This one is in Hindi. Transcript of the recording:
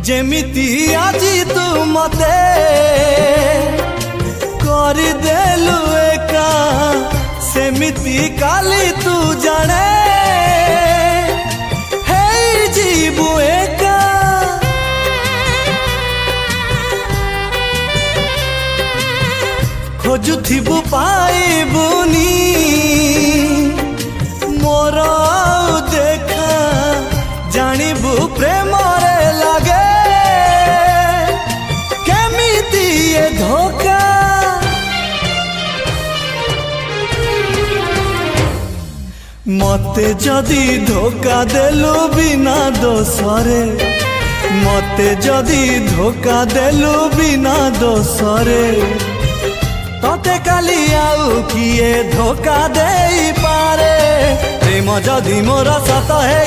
जेमिति आजी तू मते करदेलु एका सेमिति काली तू जाने हे जीवु एका खोजुथिबु पाइबुनी मोर देखा जानिबु प्रेम रे लागे केमिति ये धोखा मते जदि धोखा देलु बिना दोसरे मते जदि धोखा देलु बिना दोसरे तते काली आउ किए धोखा देई पारे प्रेम जदि मोर सत है।